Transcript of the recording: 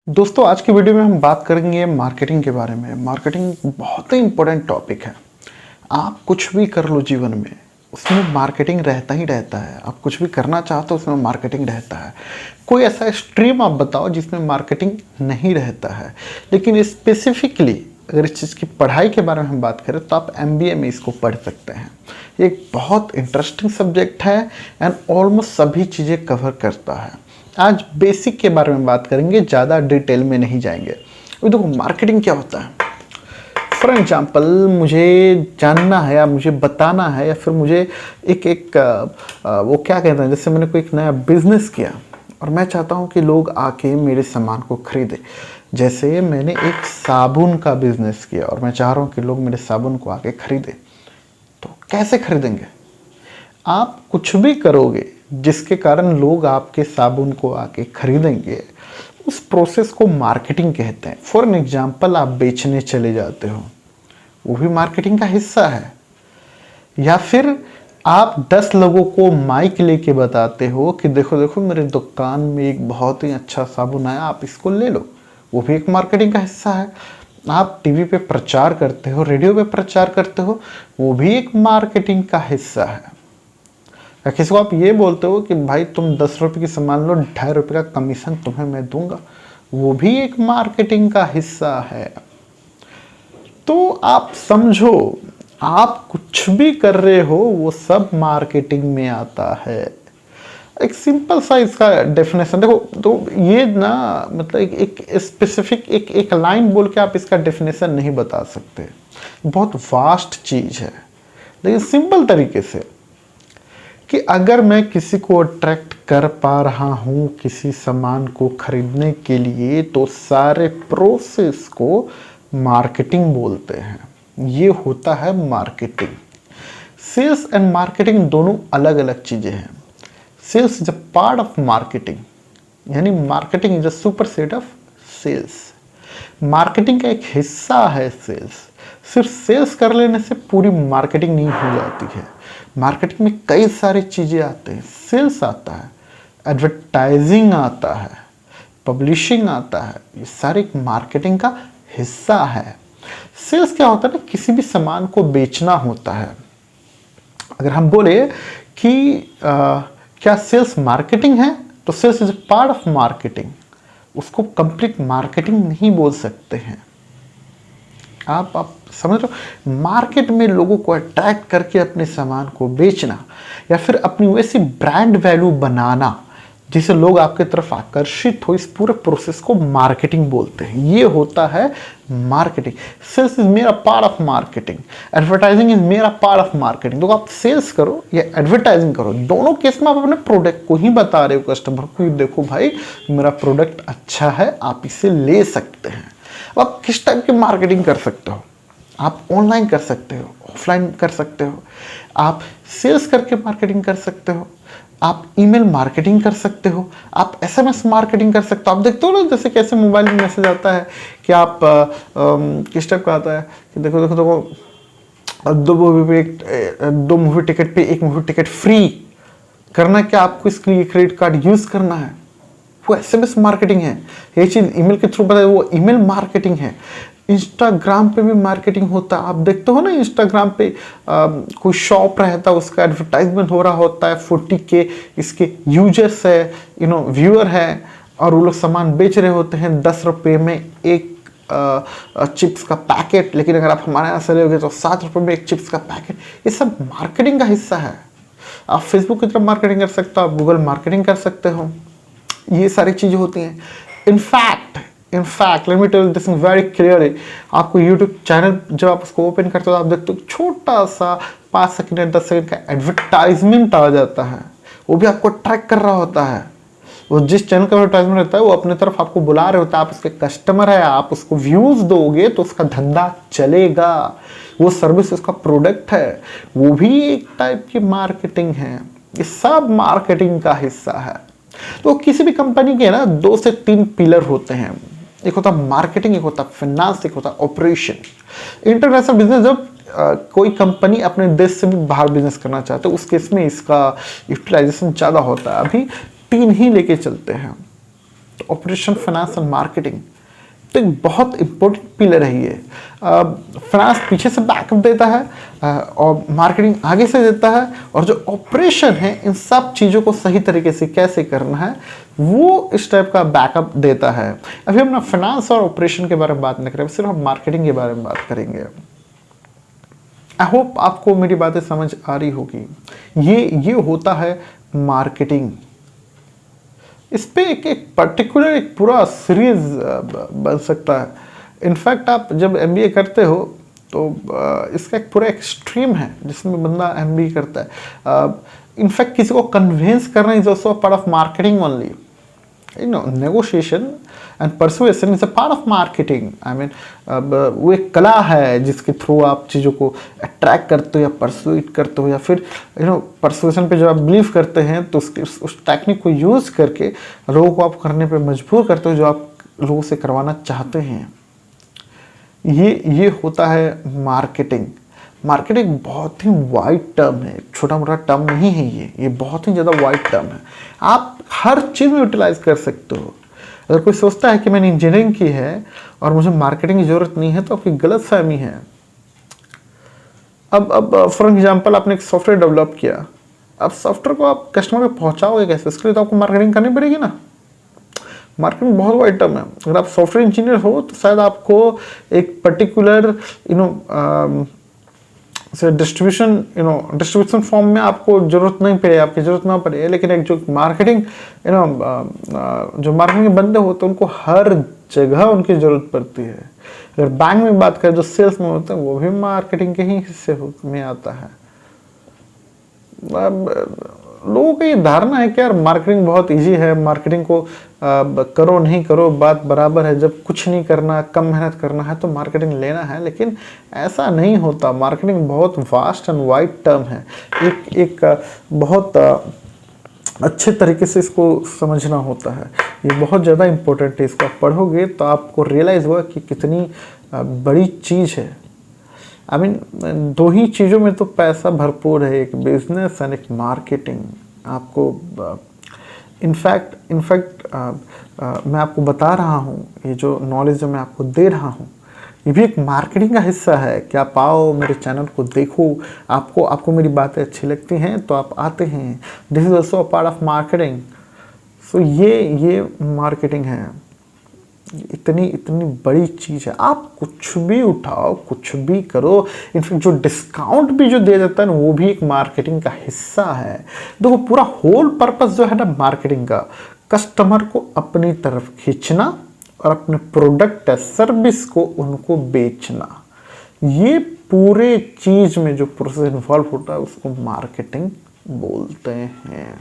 दोस्तों आज की वीडियो में हम बात करेंगे मार्केटिंग के बारे में। मार्केटिंग बहुत ही इम्पोर्टेंट टॉपिक है। आप कुछ भी कर लो जीवन में, उसमें मार्केटिंग रहता ही रहता है। आप कुछ भी करना चाहते हो उसमें मार्केटिंग रहता है। कोई ऐसा स्ट्रीम आप बताओ जिसमें मार्केटिंग नहीं रहता है। लेकिन स्पेसिफिकली अगर इस चीज़ की पढ़ाई के बारे में हम बात करें तो आप MBA में इसको पढ़ सकते हैं। ये एक बहुत इंटरेस्टिंग सब्जेक्ट है एंड ऑलमोस्ट सभी चीज़ें कवर करता है। आज बेसिक के बारे में बात करेंगे, ज़्यादा डिटेल में नहीं जाएंगे। अभी देखो मार्केटिंग क्या होता है। फॉर एग्जाम्पल मुझे जानना है या मुझे बताना है या फिर मुझे वो क्या कहते हैं, जैसे मैंने कोई एक नया बिजनेस किया और मैं चाहता हूँ कि लोग आके मेरे सामान को खरीदें। जैसे मैंने एक साबुन का बिजनेस किया और मैं चाह रहा हूँ कि लोग मेरे साबुन को आके खरीदें। तो कैसे खरीदेंगे? आप कुछ भी करोगे जिसके कारण लोग आपके साबुन को आके खरीदेंगे, उस प्रोसेस को मार्केटिंग कहते हैं। फॉर एन एग्जाम्पल आप बेचने चले जाते हो, वो भी मार्केटिंग का हिस्सा है। या फिर आप 10 लोगों को माइक लेके बताते हो कि देखो देखो मेरे दुकान में एक बहुत ही अच्छा साबुन आया, आप इसको ले लो, वो भी एक मार्केटिंग का हिस्सा है। आप टीवी पे प्रचार करते हो, रेडियो पे प्रचार करते हो, वो भी एक मार्केटिंग का हिस्सा है। या किसी को आप ये बोलते हो कि भाई तुम 10 रुपये की सामान लो, 2.5 रुपये का कमीशन तुम्हें मैं दूंगा, वो भी एक मार्केटिंग का हिस्सा है। तो आप समझो, आप कुछ भी कर रहे हो वो सब मार्केटिंग में आता है। एक सिंपल सा इसका डेफिनेशन देखो, तो ये ना मतलब एक स्पेसिफिक एक लाइन बोल के आप इसका डेफिनेशन नहीं बता सकते। बहुत वास्ट चीज़ है। लेकिन सिंपल तरीके से कि अगर मैं किसी को अट्रैक्ट कर पा रहा हूँ किसी सामान को खरीदने के लिए, तो सारे प्रोसेस को मार्केटिंग बोलते हैं। ये होता है मार्केटिंग। सेल्स एंड मार्केटिंग दोनों अलग अलग चीज़ें हैं। Sales is a part of marketing, यानी marketing is a superset of sales. Marketing का एक हिस्सा है सेल्स। सिर्फ सेल्स कर लेने से पूरी मार्केटिंग नहीं हो जाती है। मार्केटिंग में कई सारी चीज़ें आते हैं। सेल्स आता है, एडवर्टाइजिंग आता है, पब्लिशिंग आता है, ये सारे एक मार्केटिंग का हिस्सा है। सेल्स क्या होता है ना, किसी भी सामान को बेचना होता है। अगर हम बोले कि क्या सेल्स मार्केटिंग है, तो sales is a part of marketing. उसको कंप्लीट मार्केटिंग नहीं बोल सकते हैं। आप समझ रहे हो? मार्केट में लोगों को अट्रैक्ट करके अपने सामान को बेचना या फिर अपनी वैसी ब्रांड वैल्यू बनाना जिससे लोग आपके तरफ आकर्षित हो, इस पूरे प्रोसेस को मार्केटिंग बोलते हैं। ये होता है मार्केटिंग। सेल्स इज मेरा part of marketing, advertising is मेरा पार्ट ऑफ मार्केटिंग। तो आप सेल्स करो या एडवर्टाइजिंग करो, दोनों केस में आप अपने प्रोडक्ट को ही बता रहे हो कस्टमर को, देखो भाई मेरा प्रोडक्ट अच्छा है, आप इसे ले सकते हैं। आप किस टाइप की मार्केटिंग कर सकते हो? आप ऑनलाइन कर सकते हो, ऑफलाइन कर सकते हो, आप सेल्स करके मार्केटिंग कर सकते हो, आप ईमेल मार्केटिंग कर सकते हो, आप SMS मार्केटिंग कर सकते हो। आप देखते हो ना जैसे कैसे मोबाइल में मैसेज आता है कि आप किस टाइप का आता है कि देखो देखो देखो 2 मूवी टिकट पे 1 मूवी टिकट फ्री। करना क्या, आपको इसके लिए क्रेडिट कार्ड यूज करना है, वो SMS मार्केटिंग है। ये चीज ईमेल के थ्रू बताए, वो ईमेल मार्केटिंग है। इंस्टाग्राम पे भी मार्केटिंग होता है। आप देखते हो ना इंस्टाग्राम पे कोई शॉप रहता है, उसका एडवर्टाइजमेंट हो रहा होता है। 40K इसके यूजर्स है, व्यूअर है, और वो लोग सामान बेच रहे होते हैं 10 रुपये में एक चिप्स का पैकेट। लेकिन अगर आप हमारे यहाँ से लोगे तो 7 रुपये में एक चिप्स का पैकेट। ये सब मार्केटिंग का हिस्सा है। आप फेसबुक की तरफ मार्केटिंग कर सकते हो, आप गूगल मार्केटिंग कर सकते हो। ये सारी चीजें होती हैं। In fact let me tell you this very clearly. आपको यूट्यूब चैनल जब आप उसको ओपन करते हो तो आप देखते हो छोटा सा 5 सेकंड या 10 सेकंड का एडवर्टाइजमेंट आ जाता है। वो भी आपको ट्रैक कर रहा होता है। वो जिस चैनल का एडवर्टाइजमेंट रहता है वो अपने तरफ आपको बुला रहे होता है। आप उसके कस्टमर है, आप उसको व्यूज दोगे तो उसका धंधा चलेगा। वो सर्विस उसका प्रोडक्ट है, वो भी एक टाइप की मार्केटिंग है। ये सब मार्केटिंग का हिस्सा है। तो किसी भी कंपनी के ना 2 से 3 पिलर होते हैं। एक होता मार्केटिंग, एक होता फाइनेंस, एक होता ऑपरेशन। इंटरनेशनल बिजनेस, जब कोई कंपनी अपने देश से भी बाहर बिजनेस करना चाहते है उस केस में इसका यूटिलाइजेशन ज़्यादा होता है। अभी 3 ही लेके चलते हैं। तो ऑपरेशन, फाइनेंस एंड मार्केटिंग तो एक बहुत इंपॉर्टेंट पिलर है ये। फाइनेंस पीछे से बैकअप देता है और मार्केटिंग आगे से देता है, और जो ऑपरेशन है इन सब चीज़ों को सही तरीके से कैसे करना है वो इस टाइप का बैकअप देता है। अभी हम ना फाइनेंस और ऑपरेशन के बारे में बात नहीं करेंगे, सिर्फ हम मार्केटिंग के बारे में बात करेंगे। आई होप आपको मेरी बातें समझ आ रही होगी। ये होता है मार्केटिंग। इस पे एक पर्टिकुलर एक पूरा सीरीज बन सकता है। इनफैक्ट आप जब एमबीए करते हो तो इसका एक पूरा एक स्ट्रीम है जिसमें बंदा एमबीए करता है। इनफैक्ट किसी को कन्विंस करना is also part of marketing only. Negotiation and persuasion is a part of marketing. I mean वो एक कला है जिसके थ्रू आप चीज़ों को अट्रैक्ट करते हो या परसुएट करते हो, या फिर परसुएशन पे जब आप बिलीव करते हैं तो उस टेक्निक को यूज़ करके लोगों को आप करने पे मजबूर करते हो जो आप लोगों से करवाना चाहते हैं। ये होता है मार्केटिंग। मार्केटिंग बहुत ही वाइड टर्म है, छोटा मोटा टर्म नहीं है ये बहुत ही ज़्यादा वाइड टर्म है। आप हर चीज़ में यूटिलाइज कर सकते हो। अगर कोई सोचता है कि मैंने इंजीनियरिंग की है और मुझे मार्केटिंग की ज़रूरत नहीं है तो आपकी गलत फहमी है। अब फॉर एग्जांपल आपने एक सॉफ्टवेयर डेवलप किया, अब सॉफ्टवेयर को आप कस्टमर को पहुंचाओगे कैसे? इसके लिए तो आपको मार्केटिंग करनी पड़ेगी ना। मार्केटिंग बहुत वाइड टर्म है। अगर आप सॉफ्टवेयर इंजीनियर हो तो शायद आपको एक पर्टिकुलर डिस्ट्रीब्यूशन फॉर्म में आपको जरूरत नहीं पड़े, आपकी जरूरत ना पड़े, लेकिन एक जो मार्केटिंग जो मार्केटिंग के बंदे होते हैं उनको हर जगह उनकी जरूरत पड़ती है। अगर बैंक में बात करें जो सेल्स में होते हैं वो भी मार्केटिंग के ही हिस्से में आता है। लोगों की ये धारणा है कि यार मार्केटिंग बहुत इजी है, मार्केटिंग को करो नहीं करो बात बराबर है, जब कुछ नहीं करना, कम मेहनत करना है तो मार्केटिंग लेना है। लेकिन ऐसा नहीं होता। मार्केटिंग बहुत वास्ट एंड वाइड टर्म है। एक बहुत अच्छे तरीके से इसको समझना होता है। ये बहुत ज़्यादा इम्पोर्टेंट है। इसको आप पढ़ोगे तो आपको रियलाइज़ होगा कि कितनी बड़ी चीज़ है। आई मीन दो ही चीज़ों में तो पैसा भरपूर है, एक बिजनेस एंड एक मार्केटिंग। आपको इनफैक्ट मैं आपको बता रहा हूँ, ये जो नॉलेज जो मैं आपको दे रहा हूँ ये भी एक मार्केटिंग का हिस्सा है कि आप आओ मेरे चैनल को देखो, आपको मेरी बातें अच्छी लगती हैं तो आप आते हैं। This is also a part of marketing. So ये मार्केटिंग है। इतनी बड़ी चीज़ है। आप कुछ भी उठाओ, कुछ भी करो। इनफैक्ट जो डिस्काउंट भी जो दिया जाता है ना वो भी एक मार्केटिंग का हिस्सा है। देखो पूरा होल पर्पस जो है ना मार्केटिंग का, कस्टमर को अपनी तरफ खींचना और अपने प्रोडक्ट या सर्विस को उनको बेचना। ये पूरे चीज़ में जो प्रोसेस इन्वॉल्व होता है उसको मार्केटिंग बोलते हैं।